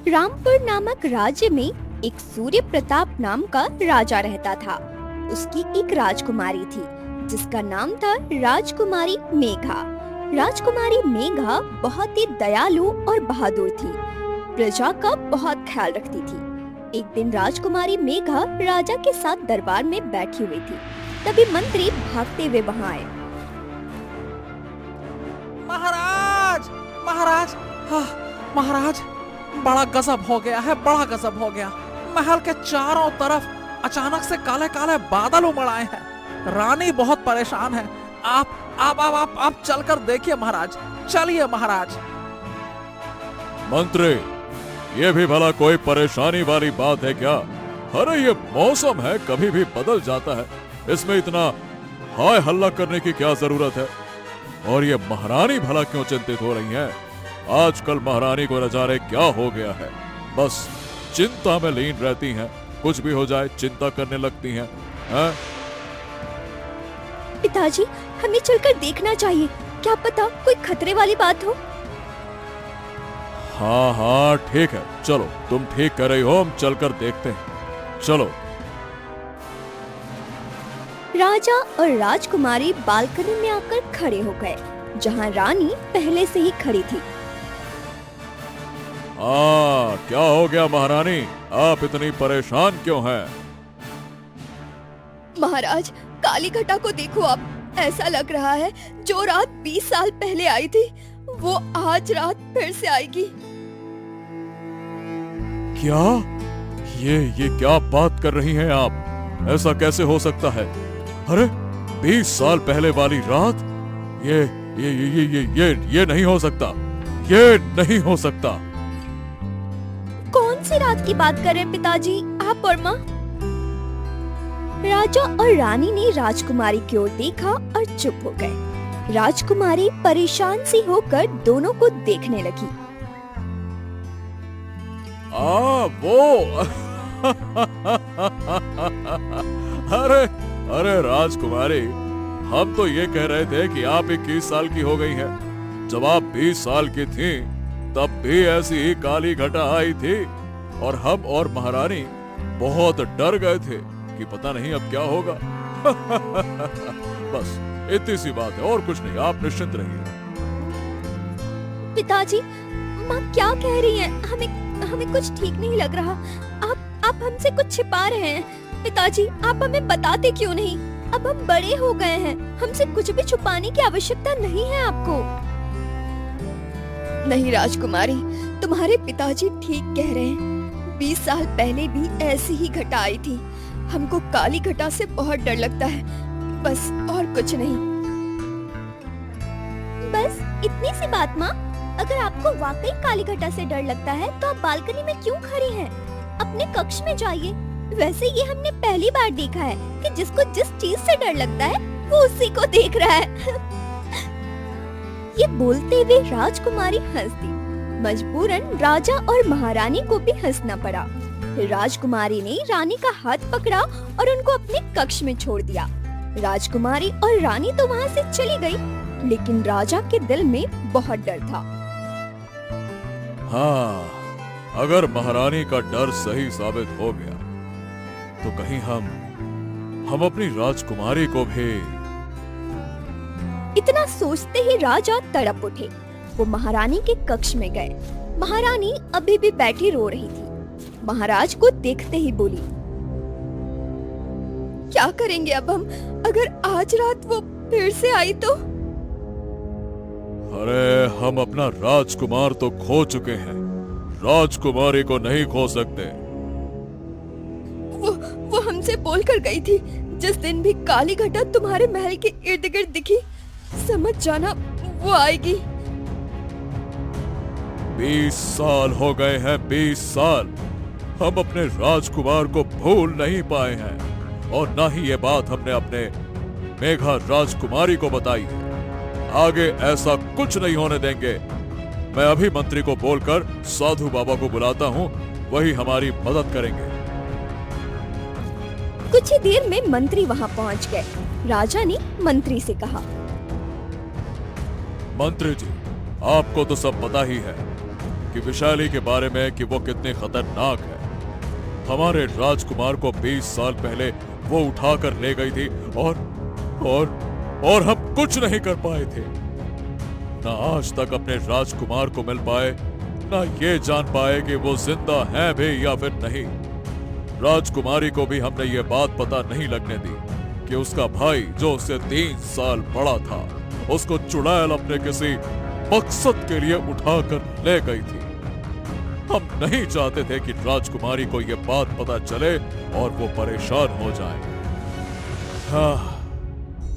रामपुर नामक राज्य में एक सूर्य प्रताप नाम का राजा रहता था। उसकी एक राजकुमारी थी जिसका नाम था राजकुमारी मेघा। राजकुमारी मेघा बहुत ही दयालु और बहादुर थी। प्रजा का बहुत ख्याल रखती थी। एक दिन राजकुमारी मेघा राजा के साथ दरबार में बैठी हुई थी। तभी मंत्री भागते हुए वहाँ आए। महाराज, महाराज, महाराज, बड़ा गजब हो गया है, बड़ा गजब हो गया। महल के चारों तरफ अचानक से काले काले बादल उमड़ आए हैं। रानी बहुत परेशान है। आप चलकर देखिए महाराज, चलिए महाराज। मंत्री, ये भी भला कोई परेशानी वाली बात है क्या? अरे ये मौसम है, कभी भी बदल जाता है। इसमें इतना हाय हल्ला करने की क्या जरूरत है? और ये महारानी भला क्यों चिंतित हो रही हैं? आजकल महारानी को न जाने क्या हो गया है, बस चिंता में लीन रहती हैं। कुछ भी हो जाए चिंता करने लगती हैं। पिताजी, हमें चलकर देखना चाहिए, क्या पता कोई खतरे वाली बात हो। हाँ ठीक है, चलो, तुम ठीक कर रही हो, हम चलकर देखते हैं, चलो। राजा और राजकुमारी बालकनी में आकर खड़े हो गए, जहाँ रानी पहले से ही खड़ी थी। क्या हो गया महारानी? आप इतनी परेशान क्यों हैं? महाराज, काली घटा को देखो आप। ऐसा लग रहा है जो रात 20 साल पहले आई थी, वो आज रात फिर से आएगी। क्या? ये क्या बात कर रही हैं आप? ऐसा कैसे हो सकता है? अरे 20 साल पहले वाली रात? ये नहीं हो सकता, ये नहीं हो सकता। कौन सी रात की बात कर रहे हैं पिताजी, आप और माँ? राजा और रानी ने राजकुमारी की ओर देखा और चुप हो गए। राजकुमारी परेशान सी होकर दोनों को देखने लगी। वो अरे राजकुमारी, हम तो ये कह रहे थे कि आप 21 साल की हो गई हैं। जब आप 20 साल की थीं, तब भी ऐसी ही काली घटा आई थी और हम और महारानी बहुत डर गए थे कि पता नहीं अब क्या होगा। बस इतनी सी बात है, और कुछ नहीं, आप निश्चिंत रहिए। पिताजी, माँ क्या कह रही हैं? हमें कुछ ठीक नहीं लग रहा। आप हमसे कुछ छिपा रहे हैं। पिताजी, आप हमें बताते क्यों नहीं? अब हम बड़े हो गए हैं, हमसे कुछ भी छुपाने की आवश्यकता नहीं है आपको। नहीं राजकुमारी, तुम्हारे पिताजी ठीक कह रहे हैं। 20 साल पहले भी ऐसी ही घटा आई थी। हमको काली घटा से बहुत डर लगता है, बस और कुछ नहीं। बस इतनी सी बात माँ। अगर आपको वाकई काली घटा से डर लगता है तो आप बालकनी में क्यों खड़ी हैं? अपने कक्ष में जाइए। वैसे ये हमने पहली बार देखा है कि जिसको जिस चीज से डर लगता है वो उसी को देख रहा है। ये बोलते हुए राजकुमारी हंस दी। मजबूरन राजा और महारानी को भी हंसना पड़ा। राजकुमारी ने रानी का हाथ पकड़ा और उनको अपने कक्ष में छोड़ दिया। राजकुमारी और रानी तो वहाँ से चली गई, लेकिन राजा के दिल में बहुत डर था। हाँ, अगर महारानी का डर सही साबित हो गया तो कहीं हम अपनी राजकुमारी को भी। इतना सोचते ही राजा तड़प उठे। वो महारानी के कक्ष में गए। महारानी अभी भी बैठी रो रही थी। महाराज को देखते ही बोली, क्या करेंगे अब हम? अगर आज रात वो फिर से आई तो? अरे हम अपना राजकुमार तो खो चुके हैं, राजकुमारी को नहीं खो सकते। वो हमसे बोल कर गई थी, जिस दिन भी काली घटा तुम्हारे महल के इर्द गिर्द दिखी, समझ जाना वो आएगी। 20 साल हो गए हैं, 20 साल। हम अपने राजकुमार को भूल नहीं पाए हैं, और न ही ये बात हमने अपने मेघा राजकुमारी को बताई है। आगे ऐसा कुछ नहीं होने देंगे। मैं अभी मंत्री को बोलकर साधु बाबा को बुलाता हूँ, वही हमारी मदद करेंगे। कुछ ही देर में मंत्री वहाँ पहुँच गए। राजा ने मंत्री से कहा, मंत्री जी, आपको तो सब पता ही है। कि विशाली के बारे में कि वो कितनी खतरनाक है। हमारे राजकुमार को 20 साल पहले वो उठाकर ले गई थी और हम कुछ नहीं कर पाए थे। ना आज तक अपने राजकुमार को मिल पाए, ना ये जान पाए कि वो जिंदा है भी या फिर नहीं। राजकुमारी को भी हमने ये बात पता नहीं लगने दी कि उसका भाई जो उससे 3 साल बड़ा था, उसको चुड़ैल अपने किसी मकसद के लिए उठाकर ले गई थी। हम नहीं चाहते थे कि राजकुमारी को यह बात पता चले और वो परेशान हो जाए।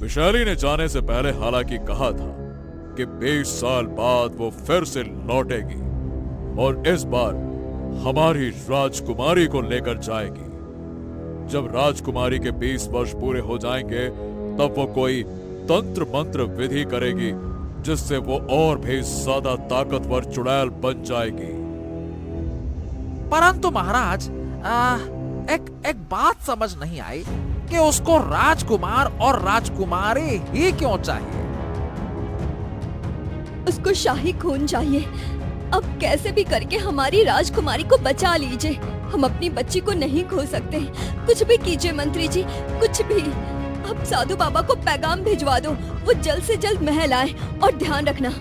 विशाली ने जाने से पहले हालांकि कहा था कि 20 साल बाद वो फिर से लौटेगी और इस बार हमारी राजकुमारी को लेकर जाएगी। जब राजकुमारी के 20 वर्ष पूरे हो जाएंगे तब वो कोई तंत्र मंत्र विधि करेगी जिससे वो और भी ज्यादा ताकतवर चुड़ैल बन जाएगी। परंतु महाराज, एक बात समझ नहीं आई कि उसको राजकुमार और राजकुमारी ही क्यों चाहिए? उसको शाही खून चाहिए। अब कैसे भी करके हमारी राजकुमारी को बचा लीजिए। हम अपनी बच्ची को नहीं खो सकते। कुछ भी कीजिए मंत्री जी, कुछ भी। अब साधु बाबा को पैगाम भिजवा दो, वो जल्द से जल्द महल आए। और ध्यान रखना,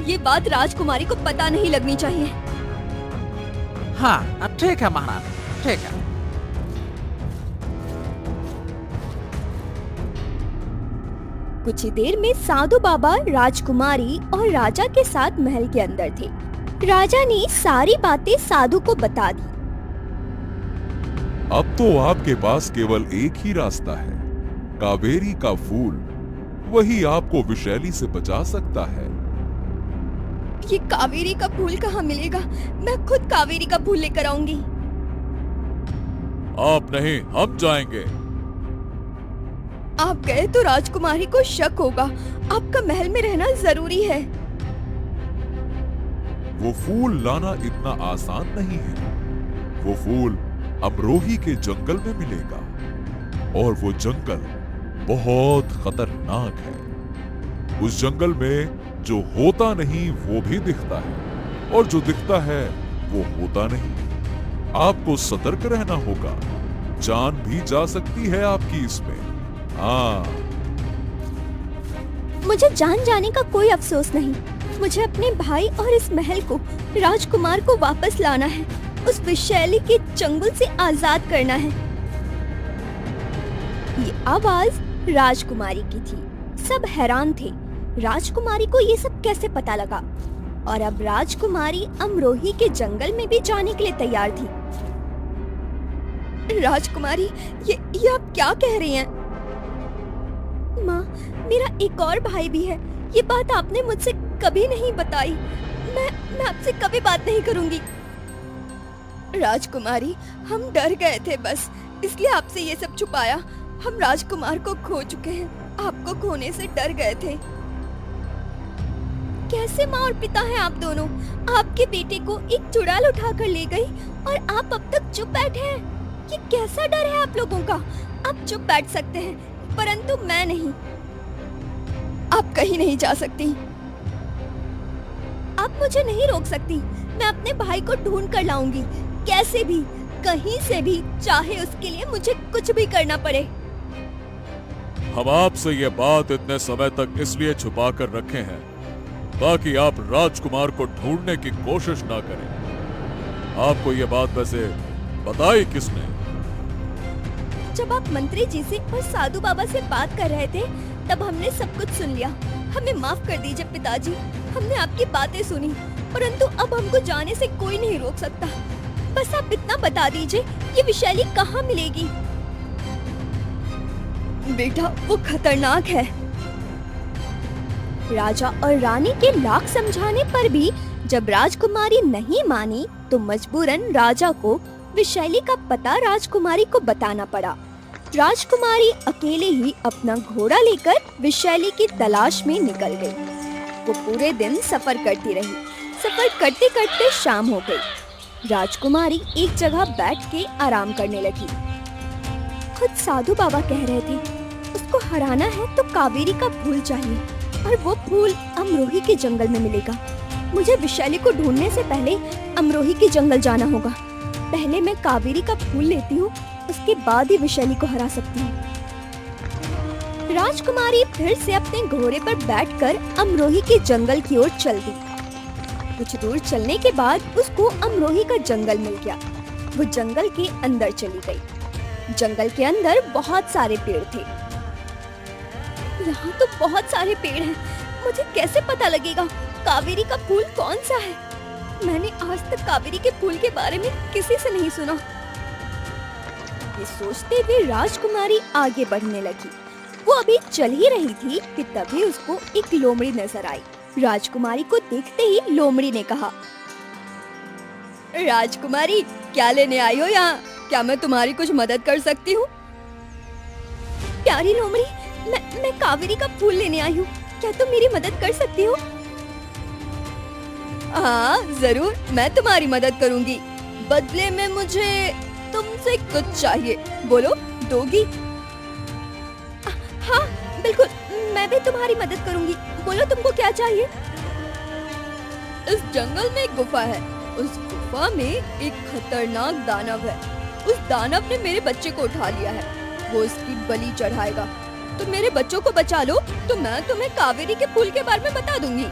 ये बात राजकुमारी को पता नहीं लगनी चाहिए। हाँ ठीक है महाराज, ठीक है। कुछ ही देर में साधु बाबा राजकुमारी और राजा के साथ महल के अंदर थे। राजा ने सारी बातें साधु को बता दी। अब तो आपके पास केवल एक ही रास्ता है, कावेरी का फूल। वही आपको विशैली से बचा सकता है। ये कावेरी का फूल कहाँ मिलेगा? मैं खुद कावेरी का फूल लेकर आऊंगी। आप नहीं, हम जाएंगे। आप गए तो राजकुमारी को शक होगा। आपका महल में रहना जरूरी है। वो फूल लाना इतना आसान नहीं है। वो फूल अमरोही के जंगल में मिलेगा और वो जंगल बहुत खतरनाक है। उस जंगल में जो होता नहीं वो भी दिखता है और जो दिखता है वो होता नहीं। आपको सतर्क रहना होगा, जान भी जा सकती है आपकी इसमें। हाँ, मुझे जान जाने का कोई अफसोस नहीं। मुझे अपने भाई और इस महल को, राजकुमार को वापस लाना है। उस विशैली के चंगुल से आजाद करना है। ये आवाज राजकुमारी की थी। सब हैरान थे, राजकुमारी को ये सब कैसे पता लगा? और अब राजकुमारी अमरोही के जंगल में भी जाने के लिए तैयार थी। राजकुमारी, ये आप क्या कह रही हैं? माँ, मेरा एक और भाई भी है। ये बात आपने मुझसे कभी नहीं बताई। मैं आपसे कभी बात नहीं करूंगी। राजकुमारी, हम डर गए थे बस, इसलिए आपसे ये सब छुपाया। हम राजकुमार को खो चुके हैं, आपको खोने से डर गए थे। कैसे माँ और पिता हैं आप दोनों? आपके बेटे को एक चुड़ैल उठा कर ले गई और आप अब तक चुप बैठे हैं। ये कैसा डर है आप लोगों का? आप चुप बैठ सकते हैं, परंतु मैं नहीं। आप कहीं नहीं जा सकती। आप मुझे नहीं रोक सकती। मैं अपने भाई को ढूंढ कर लाऊंगी, कैसे भी, कहीं से भी, चाहे उसके लिए मुझे कुछ भी करना पड़े। हम आपसे ये बात इतने समय तक इसलिए छुपा कर रखे हैं ताकि आप राजकुमार को ढूंढने की कोशिश ना करें। आपको ये बात वैसे बताई किसने? जब आप मंत्री जी से और साधु बाबा से बात कर रहे थे तब हमने सब कुछ सुन लिया। हमें माफ कर दीजिए पिताजी, हमने आपकी बातें सुनी, परंतु अब हमको जाने से कोई नहीं रोक सकता। बस आप इतना बता दीजिए, ये विशैली कहाँ मिलेगी? बेटा, वो खतरनाक है। राजा और रानी के लाख समझाने पर भी जब राजकुमारी नहीं मानी तो मजबूरन राजा को विशैली का पता राजकुमारी को बताना पड़ा। राजकुमारी अकेले ही अपना घोड़ा लेकर विशैली की तलाश में निकल गई। वो पूरे दिन सफर करती रही। सफर करते करते शाम हो गई। राजकुमारी एक जगह बैठ के आराम करने लगी। खुद साधु बाबा कह रहे थे, उसको हराना है तो कावेरी का फूल चाहिए और वो फूल अमरोही के जंगल में मिलेगा। मुझे विशैली को ढूंढने से पहले अमरोही के जंगल जाना होगा। पहले मैं कावेरी का फूल लेती हूँ, उसके बाद ही विशैली को हरा सकती हूँ। राजकुमारी फिर से अपने घोड़े पर बैठकर अमरोही के जंगल की ओर चल दी। कुछ दूर चलने के बाद उसको अमरोही का जंगल मिल गया। वो जंगल के अंदर चली गई। जंगल के अंदर बहुत सारे पेड़ थे। यहाँ तो बहुत सारे पेड़ हैं। मुझे कैसे पता लगेगा कावेरी का फूल कौन सा है? मैंने आज तक कावेरी के फूल के बारे में किसी से नहीं सुना। ये सोचते हुए राजकुमारी आगे बढ़ने लगी। वो अभी चल ही रही थी कि तभी उसको एक लोमड़ी नजर आई। राजकुमारी को देखते ही लोमड़ी ने कहा, राजकुमारी क्या लेने आई हो यहाँ? क्या मैं तुम्हारी कुछ मदद कर सकती हूँ? प्यारी लोमड़ी, मैं कावेरी का फूल लेने आई हूँ। क्या तुम मेरी मदद कर सकती हो? हाँ जरूर, मैं तुम्हारी मदद करूँगी। बदले में मुझे तुमसे कुछ चाहिए। बोलो, दोगी? हाँ बिल्कुल, मैं भी तुम्हारी मदद करूँगी। बोलो तुमको क्या चाहिए? इस जंगल में एक गुफा है। उस गुफा में एक खतरनाक दानव है। उस दानव ने मेरे बच्चे को उठा लिया है। वो इसकी बलि चढ़ाएगा। तुम मेरे बच्चों को बचा लो तो मैं तुम्हें कावेरी के फूल के बारे में बता दूंगी।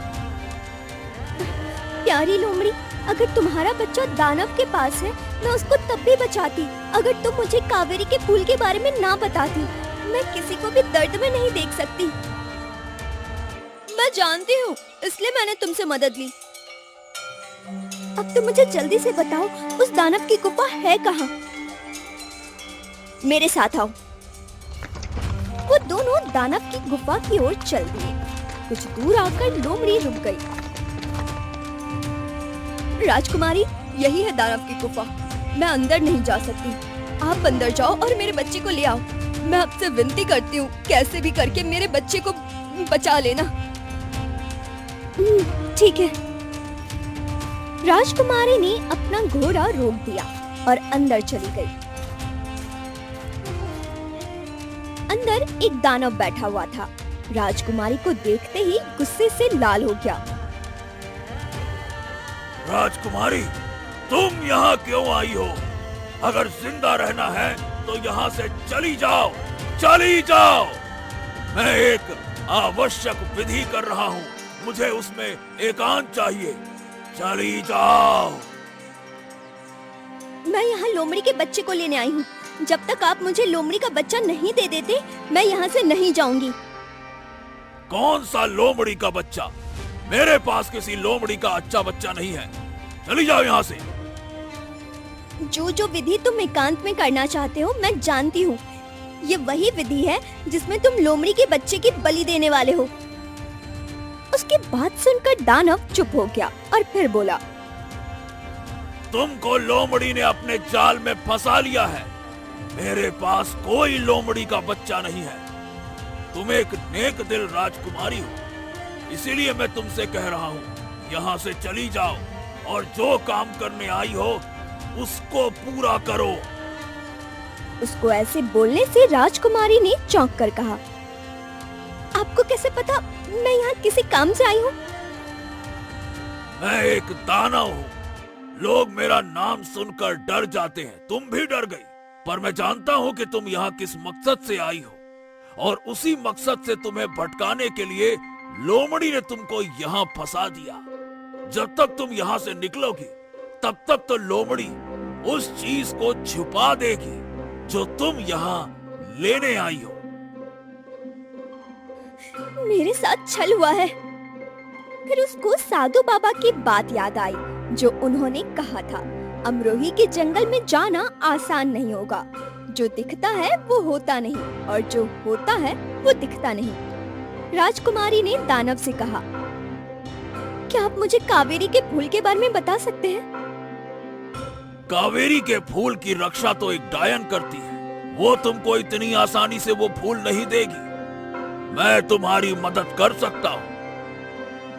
प्यारी लोमड़ी, अगर तुम्हारा बच्चा दानव के पास है, मैं उसको तब भी बचाती। अगर तुम मुझे कावेरी के फूल के बारे में ना बताती, मैं किसी को भी दर्द में नहीं देख सकती। मैं जानती हूँ, इसलिए मैंने तुमसे मदद ली। अब तुम मुझे जल्दी से बताओ, उस दानव की गुफा है कहाँ? मेरे साथ आओ। वो दोनों दानव की गुफा की ओर चल दिए। कुछ दूर आकर लोमड़ी रुक गई। राजकुमारी, यही है दानव की गुफा। मैं अंदर नहीं जा सकती। आप अंदर जाओ और मेरे बच्चे को ले आओ। मैं आपसे विनती करती हूँ, कैसे भी करके मेरे बच्चे को बचा लेना। ठीक है। राजकुमारी ने अपना घोड़ा रोक दिया और अंदर चली गई। अंदर एक दानव बैठा हुआ था। राजकुमारी को देखते ही गुस्से से लाल हो गया। राजकुमारी, तुम यहाँ क्यों आई हो? अगर जिंदा रहना है तो यहाँ से चली जाओ, चली जाओ। मैं एक आवश्यक विधि कर रहा हूँ, मुझे उसमें एकांत चाहिए। चली जाओ। मैं यहाँ लोमड़ी के बच्चे को लेने आई हूँ। जब तक आप मुझे लोमड़ी का बच्चा नहीं दे देते, मैं यहाँ से नहीं जाऊंगी। कौन सा लोमड़ी का बच्चा? मेरे पास किसी लोमड़ी का अच्छा बच्चा नहीं है। चली जाओ यहाँ से। जो विधि तुम एकांत में करना चाहते हो, मैं जानती हूँ। ये वही विधि है जिसमें तुम लोमड़ी के बच्चे की बलि देने वाले हो। उसकी बात सुनकर दानव चुप हो गया और फिर बोला, तुमको लोमड़ी ने अपने जाल में फंसा लिया है। मेरे पास कोई लोमड़ी का बच्चा नहीं है। तुम एक नेक दिल राजकुमारी हो, इसीलिए मैं तुमसे कह रहा हूँ, यहाँ से चली जाओ और जो काम करने आई हो उसको पूरा करो। उसको ऐसे बोलने से राजकुमारी ने चौंक कर कहा, आपको कैसे पता मैं यहाँ किसी काम से आई हूँ? मैं एक दानव हूँ। लोग मेरा नाम सुनकर डर जाते हैं। तुम भी डर गई, पर मैं जानता हूँ कि तुम यहाँ किस मकसद से आई हो और उसी मकसद से तुम्हें भटकाने के लिए लोमड़ी ने तुमको यहाँ फंसा दिया। जब तक तुम यहाँ से निकलोगी, तब तक तो लोमड़ी उस चीज को छुपा देगी जो तुम यहाँ लेने आई हो। मेरे साथ छल हुआ है। फिर उसको साधु बाबा की बात याद आई जो उन्होंने कहा था, अमरोही के जंगल में जाना आसान नहीं होगा। जो दिखता है वो होता नहीं और जो होता है वो दिखता नहीं। राजकुमारी ने दानव से कहा, क्या आप मुझे कावेरी के फूल के बारे में बता सकते हैं? कावेरी के फूल की रक्षा तो एक डायन करती है। वो तुमको इतनी आसानी से वो फूल नहीं देगी। मैं तुम्हारी मदद कर सकता हूँ।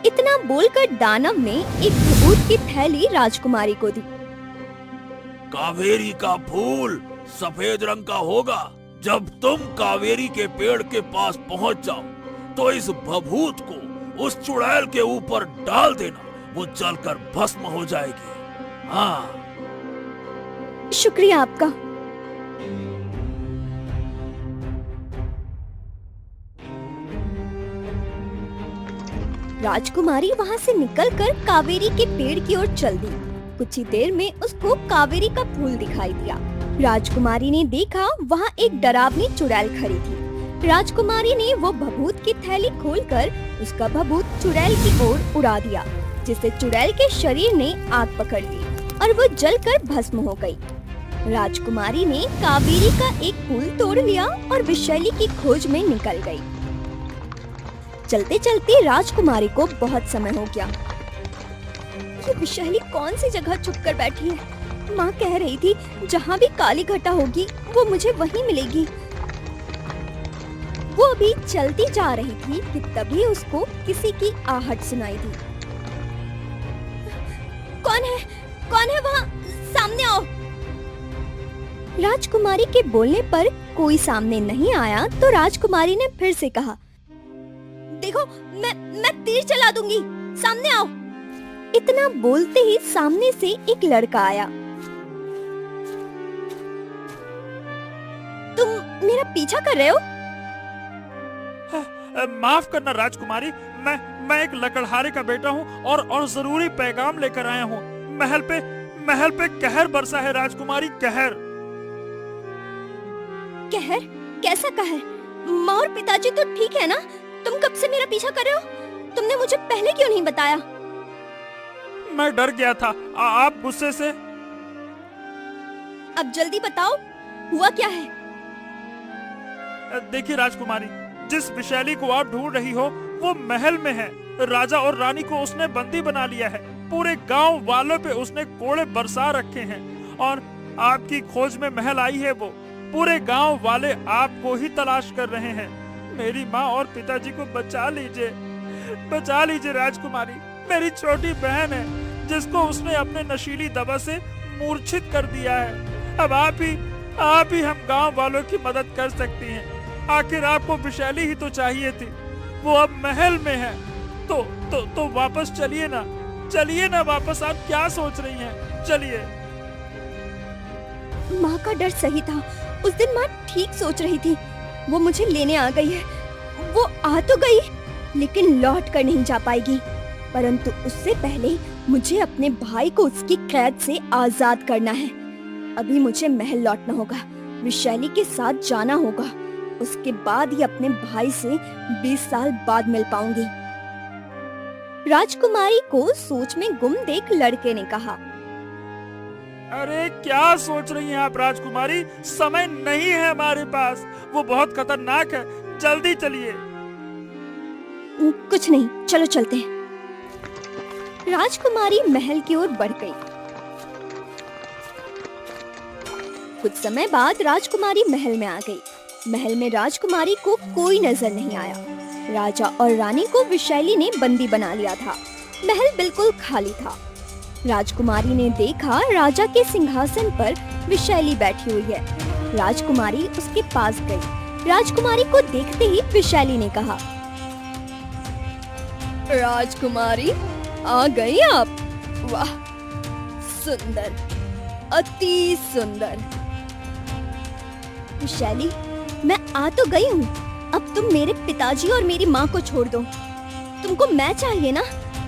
इतना बोलकर दानव ने एक भभूत की थैली राजकुमारी को दी। कावेरी का फूल सफेद रंग का होगा। जब तुम कावेरी के पेड़ के पास पहुँच जाओ तो इस भभूत को उस चुड़ैल के ऊपर डाल देना। वो जलकर भस्म हो जाएगी। हाँ। शुक्रिया आपका। राजकुमारी वहाँ से निकलकर कावेरी के पेड़ की ओर चल दी। कुछ ही देर में उसको कावेरी का फूल दिखाई दिया। राजकुमारी ने देखा वहाँ एक डरावनी चुड़ैल खड़ी थी। राजकुमारी ने वो भभूत की थैली खोलकर उसका भभूत चुड़ैल की ओर उड़ा दिया, जिससे चुड़ैल के शरीर ने आग पकड़ ली और वो जलकर भस्म हो गई। राजकुमारी ने कावेरी का एक फूल तोड़ लिया और विषैली की खोज में निकल गई। चलते चलते राजकुमारी को बहुत समय हो गया। ये विषैली कौन सी जगह छुप कर बैठी है? माँ कह रही थी जहाँ भी काली घटा होगी वो मुझे वहीं मिलेगी। वो अभी चलती जा रही थी कि तभी उसको किसी की आहट सुनाई दी। कौन है? कौन है वहाँ? सामने आओ। राजकुमारी के बोलने पर कोई सामने नहीं आया तो राजकुमारी ने फिर से कहा, देखो मैं तीर चला दूंगी, सामने आओ। इतना बोलते ही सामने से एक लड़का आया। तुम मेरा पीछा कर रहे हो? माफ करना राजकुमारी, मैं एक लकड़हारे का बेटा हूँ और जरूरी पैगाम लेकर आया हूँ। महल पे कहर बरसा है राजकुमारी, कहर। कहर? कैसा कहर? माँ और पिताजी तो ठीक है ना? तुम कब से मेरा पीछा कर रहे हो? तुमने मुझे पहले क्यों नहीं बताया? मैं डर गया था, आप गुस्से से। अब जल्दी बताओ, हुआ क्या है? देखिए राजकुमारी, जिस विषैली को आप ढूंढ रही हो वो महल में है। राजा और रानी को उसने बंदी बना लिया है। पूरे गांव वालों पे उसने कोड़े बरसा रखे हैं और आपकी खोज में महल आई है। वो पूरे गांव वाले आपको ही तलाश कर रहे हैं। मेरी माँ और पिताजी को बचा लीजिए राजकुमारी। मेरी छोटी बहन है जिसको उसने अपने नशीली दवा से मूर्छित कर दिया है। अब आप ही हम गांव वालों की मदद कर सकती हैं। आखिर आपको विषैली ही तो चाहिए थी, वो अब महल में है। तो वापस चलिए ना वापस। आप क्या सोच रही हैं? चलिए। माँ का डर सही था। उस दिन माँ ठीक सोच रही थी। वो मुझे लेने आ गई है। वो आ तो गई लेकिन लौट कर नहीं जा पाएगी। परंतु उससे पहले मुझे अपने भाई को उसकी कैद से आजाद करना है। अभी मुझे महल लौटना होगा, विषैली के साथ जाना होगा। उसके बाद ही अपने भाई से 20 साल बाद मिल पाऊंगी। राजकुमारी को सोच में गुम देख लड़के ने कहा, अरे क्या सोच रही हैं आप राजकुमारी? समय नहीं है हमारे पास, वो बहुत खतरनाक है। जल्दी चलिए। कुछ नहीं, चलो चलते हैं। राजकुमारी महल की ओर बढ़ गई। कुछ समय बाद राजकुमारी महल में आ गई। महल में राजकुमारी को कोई नजर नहीं आया। राजा और रानी को विषैली ने बंदी बना लिया था। महल बिल्कुल खाली था। राजकुमारी ने देखा राजा के सिंहासन पर विषैली बैठी हुई है। राजकुमारी उसके पास गई। राजकुमारी को देखते ही विषैली ने कहा, राजकुमारी आ गई आप? वाह, सुंदर, अति सुंदर। विषैली, मैं आ तो गई हूँ। अब तुम मेरे पिताजी और मेरी माँ को छोड़ दो। तुमको मैं चाहिए ना?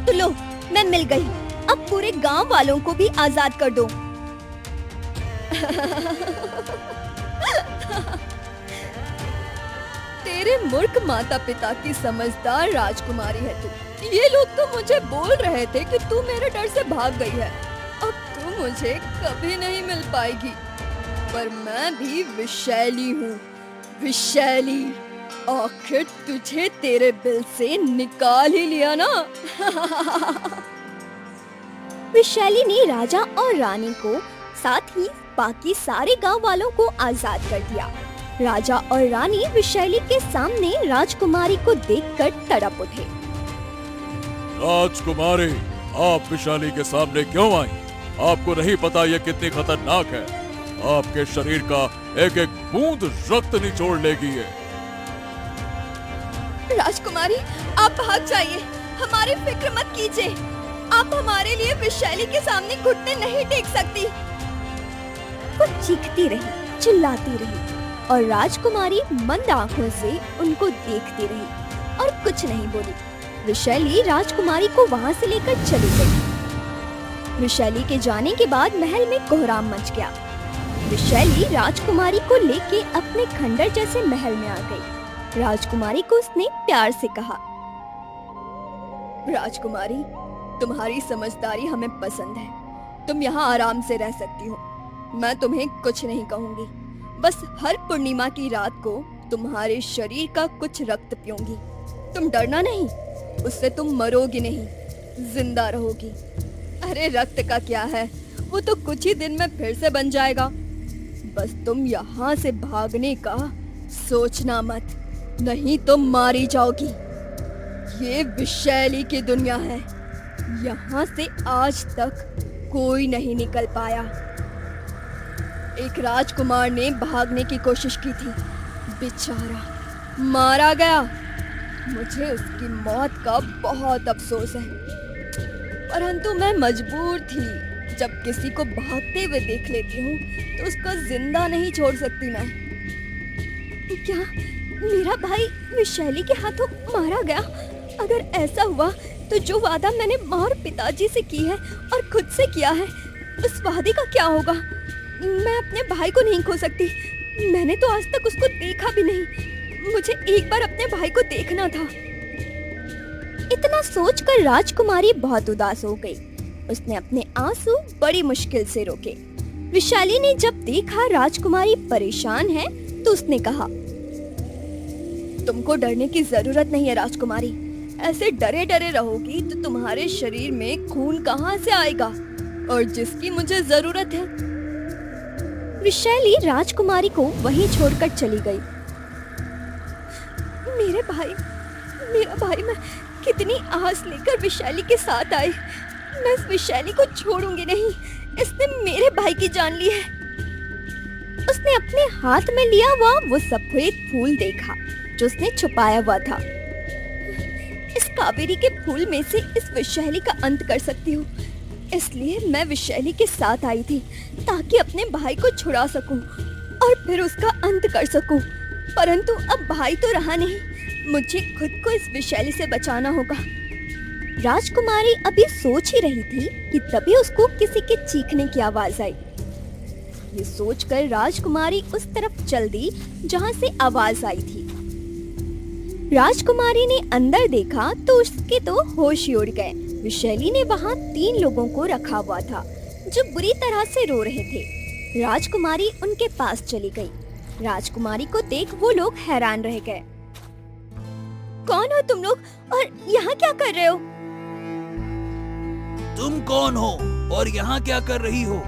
तो लो, मैं मिल गई। अब पूरे गांव वालों को भी आजाद कर दो। तेरे मूर्ख माता पिता की समझदार राजकुमारी है तू। ये लोग तो मुझे बोल रहे थे कि तू मेरे डर से भाग गई है। अब तू मुझे कभी नहीं मिल पाएगी। पर मैं भी विषैली हूँ। विषैली, आखिर तुझे तेरे बिल से निकाल ही लिया ना। विषैली ने राजा और रानी को साथ ही बाकी सारे गांव वालों को आजाद कर दिया। राजा और रानी विषैली के सामने राजकुमारी को देखकर तड़प उठे। राजकुमारी, आप विषैली के सामने क्यों आई? आपको नहीं पता ये कितनी खतरनाक है? आपके शरीर का एक एक बूंद रक्त निचोड़ लेगी ये। राजकुमारी, आप भाग जाइए, हमारी फिक्र मत कीजिए। आप हमारे लिए विशाली के सामने घुटने नहीं टेक सकती। वो चीखती रही, चिल्लाती रही और राजकुमारी मंद आंखों से उनको देखती रही और कुछ नहीं बोली। विशाली राजकुमारी को वहां से लेकर चली गई। विशाली के जाने के बाद महल में कोहराम मच गया। विशाली राजकुमारी को लेके अपने खंडर जैसे महल में आ गई। राजकुमारी को उसने प्यार से कहा, राजकुमारी, तुम्हारी समझदारी हमें पसंद है। तुम यहाँ आराम से रह सकती हो। मैं तुम्हें कुछ नहीं कहूँगी। बस हर पूर्णिमा की रात को तुम्हारे शरीर का कुछ रक्त पीऊंगी। तुम डरना नहीं, उससे तुम मरोगी नहीं, जिंदा रहोगी। अरे रक्त का क्या है, वो तो कुछ ही दिन में फिर से बन जाएगा। बस तुम यहाँ से भागने का सोचना मत, नहीं तो मारी जाओगी। ये विशाली की दुनिया है, यहाँ से आज तक कोई नहीं निकल पाया। एक राजकुमार ने भागने की कोशिश की थी, बेचारा मारा गया। मुझे उसकी मौत का बहुत अफसोस है, परंतु मैं मजबूर थी। जब किसी को भागते हुए देख लेती हूँ तो उसको जिंदा नहीं छोड़ सकती मैं। क्या मेरा भाई विशाली के हाथों मारा गया? अगर ऐसा हुआ तो जो वादा मैंने माँ और पिताजी से की है और खुद से किया है, उस वादे का क्या होगा? मैं अपने भाई को नहीं खो सकती। मैंने तो आज तक उसको देखा भी नहीं। मुझे एक बार अपने भाई को देखना था। इतना सोचकर राजकुमारी बहुत उदास हो गई। उसने अपने आंसू बड़ी मुश्किल से रोके। विशाली ने जब देखा राजकुमारी परेशान है तो उसने कहा, तुमको डरने की जरूरत नहीं है राजकुमारी। ऐसे डरे डरे रहोगी तो तुम्हारे शरीर में खून कहाँ से आएगा, और जिसकी मुझे जरूरत है। विशाली राजकुमारी को वहीं छोड़कर चली गई। मेरा भाई, मैं कितनी आस लेकर विशाली के साथ आई। मैं इस विशाली को छोड़ूंगी नहीं। इसने मेरे भाई की जान ली है। उसने अपने हाथ में लिया हुआ वो सफेद फूल देखा जो उसने छुपाया हुआ था। इस कावेरी के फूल में से इस विशाली का अंत कर सकती हूँ। इसलिए मैं विशाली के साथ आई थी ताकि अपने भाई को छुड़ा सकूं और फिर उसका अंत कर सकूं। परंतु अब भाई तो रहा नहीं, मुझे खुद को इस विशाली से बचाना होगा। राजकुमारी अभी सोच ही रही थी कि तभी उसको किसी के चीखने की आवाज आई। ये सोचकर राजकुमारी उस तरफ चल दी जहाँ से आवाज आई थी। राजकुमारी ने अंदर देखा तो उसके तो होश ही उड़ गए। विशाली ने वहाँ 3 लोगों को रखा हुआ था जो बुरी तरह से रो रहे थे। राजकुमारी उनके पास चली गई। राजकुमारी को देख वो लोग हैरान रह गए। कौन हो तुम लोग और यहाँ क्या कर रहे हो? तुम कौन हो और यहाँ क्या कर रही हो?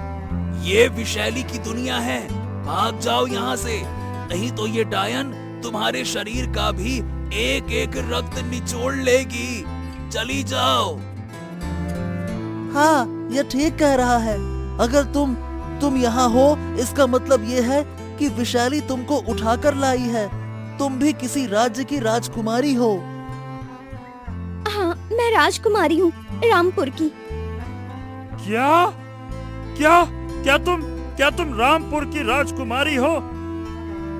ये विशाली की दुनिया है, भाग जाओ यहाँ से, नहीं तो ये डायन तुम्हारे शरीर का भी एक एक रक्त निचोड़ लेगी। चली जाओ। हाँ, ये ठीक कह रहा है। अगर तुम यहाँ हो, इसका मतलब ये है कि विशाली तुमको उठाकर लाई है। तुम भी किसी राज्य की राजकुमारी हो। हाँ, मैं राजकुमारी हूँ, रामपुर की। क्या तुम रामपुर की राजकुमारी हो?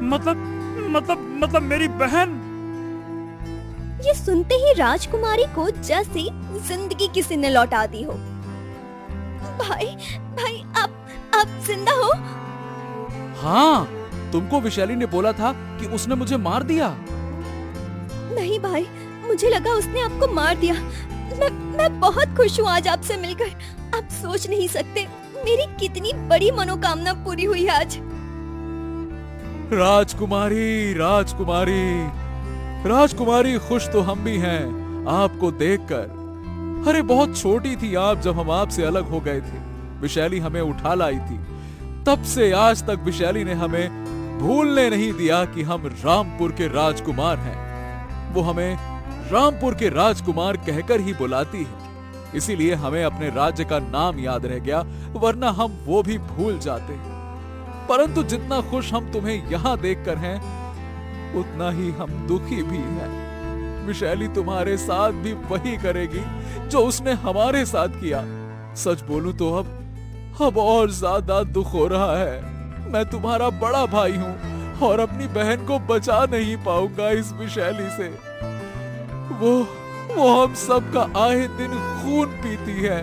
मतलब मेरी बहन? ये सुनते ही राजकुमारी को जैसे जिंदगी किसी ने लौटा दी हो। भाई आप जिंदा हो? हाँ, तुमको विशाली ने बोला था कि उसने मुझे मार दिया। नहीं भाई, मुझे लगा उसने आपको मार दिया। मैं बहुत खुश हूँ आज आपसे मिलकर। आप सोच नहीं सकते मेरी कितनी बड़ी मनोकामना पूरी हुई आज। राजकुमारी खुश तो हम भी हैं आपको देखकर। अरे बहुत छोटी थी आप जब हम आपसे अलग हो गए थे। विशाली हमें उठा लाई थी। तब से आज तक विशाली ने हमें भूलने नहीं दिया कि हम रामपुर के राजकुमार हैं। वो हमें रामपुर के राजकुमार कहकर ही बुलाती है। इसीलिए हमें अपने राज्य का नाम याद रह गया, वरना हम वो भी भूल जाते। परंतु जितना खुश हम तुम्हें यहाँ देखकर हैं, उतना ही हम दुखी भी हैं। विशैली तुम्हारे साथ भी वही करेगी जो उसने हमारे साथ किया। सच बोलूं तो अब और ज्यादा दुख हो रहा है। मैं तुम्हारा बड़ा भाई हूँ और अपनी बहन को बचा नहीं पाऊंगा इस विशैली से। वो हम सब का आए दिन खून पीती है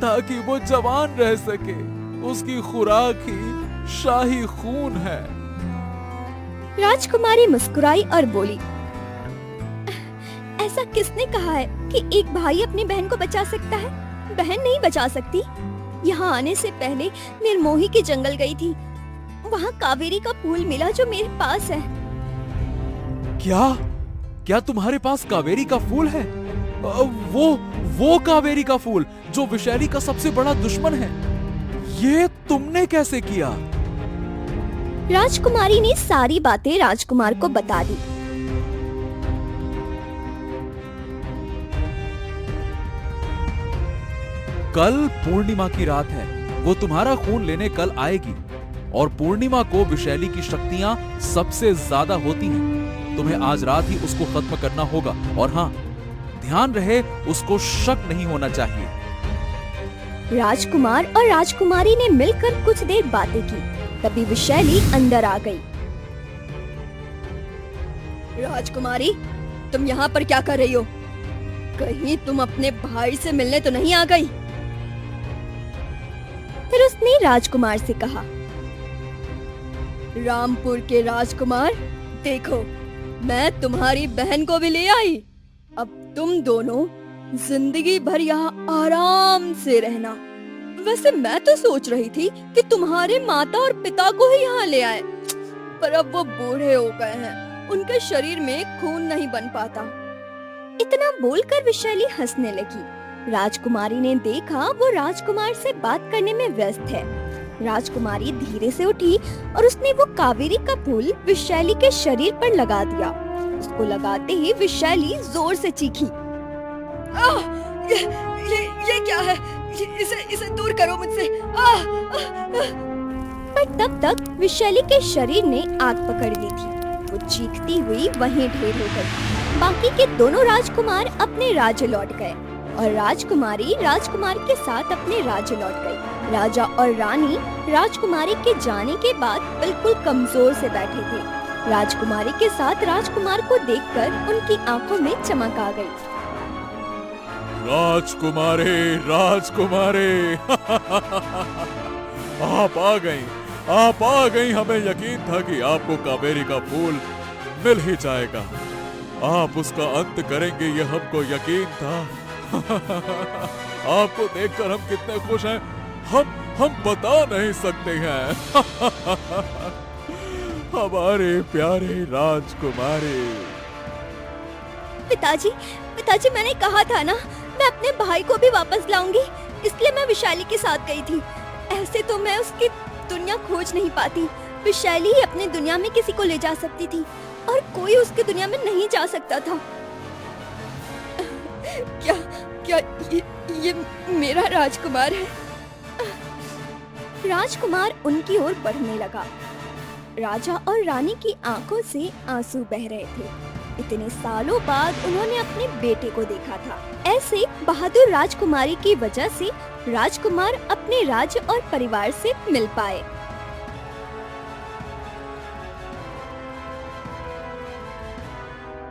ताकि वो जवान रह सके। उसकी खुराक ही शाही खून है। राजकुमारी मुस्कुराई और बोली, ऐसा किसने कहा है कि एक भाई अपनी बहन को बचा सकता है? बहन नहीं बचा सकती। यहाँ आने से पहले निर्मोही के जंगल गई थी। वहाँ कावेरी का फूल मिला जो मेरे पास है। क्या तुम्हारे पास कावेरी का फूल है? वो कावेरी का फूल जो विशैली का सबसे बड़ा दुश्मन है। ये तुमने कैसे किया? राजकुमारी ने सारी बातें राजकुमार को बता दी। कल पूर्णिमा की रात है। वो तुम्हारा खून लेने कल आएगी और पूर्णिमा को विशैली की शक्तियां सबसे ज्यादा होती हैं। तुम्हें आज रात ही उसको खत्म करना होगा। और हाँ, ध्यान रहे उसको शक नहीं होना चाहिए। राजकुमार और राजकुमारी ने मिलकर कुछ देर बातें की। तभी विशैली अंदर आ गई। राजकुमारी, तुम यहाँ पर क्या कर रही हो? कहीं तुम अपने भाई से मिलने तो नहीं आ गई? फिर उसने राजकुमार से कहा, रामपुर के राजकुमार, देखो मैं तुम्हारी बहन को भी ले आई। अब तुम दोनों जिंदगी भर यहाँ आराम से रहना। वैसे मैं तो सोच रही थी कि तुम्हारे माता और पिता को ही यहाँ ले आए, पर अब वो बूढ़े हो गए हैं, उनके शरीर में खून नहीं बन पाता। इतना बोलकर विशैली हंसने लगी। राजकुमारी ने देखा वो राजकुमार से बात करने में व्यस्त है। राजकुमारी धीरे से उठी और उसने वो कावेरी का फूल विशैली के शरीर पर लगा दिया। उसको लगाते ही विशैली जोर से चीखी, ये क्या है? इसे दूर करो मुझसे। पर तब तक विशैली के शरीर ने आग पकड़ ली थी। वो चीखती हुई वहीं ढेर हो गई। बाकी के दोनों राजकुमार अपने राज्य लौट गए और राजकुमारी राजकुमार के साथ अपने राज्य लौट गई। राजा और रानी राजकुमारी के जाने के बाद बिल्कुल कमजोर से बैठे थे। राजकुमारी के साथ राजकुमार को देखकर उनकी आंखों में चमक आ गई। राजकुमारी, राजकुमारी आप आ गई। हमें यकीन था कि आपको कावेरी का फूल मिल ही जाएगा। आप उसका अंत करेंगे ये हमको यकीन था। आपको देखकर हम कितने खुश हैं, हम बता नहीं सकते हैं। हमारे प्यारे राजकुमारी। पिताजी मैंने कहा था ना, मैं अपने भाई को भी वापस लाऊंगी, इसलिए मैं विशैली के साथ गई थी। ऐसे तो मैं उसकी दुनिया खोज नहीं पाती। विशैली ही अपनी दुनिया में किसी को ले जा सकती थी और कोई उसकी दुनिया में नहीं जा सकता था। क्या ये मेरा राजकुमार है? राजकुमार उनकी ओर बढ़ने लगा। राजा और रानी की आंखों से आंसू बह रहे थे। इतने सालों बाद उन्होंने अपने बेटे को देखा था। ऐसे बहादुर राजकुमारी की वजह से राजकुमार अपने राज्य और परिवार से मिल पाए।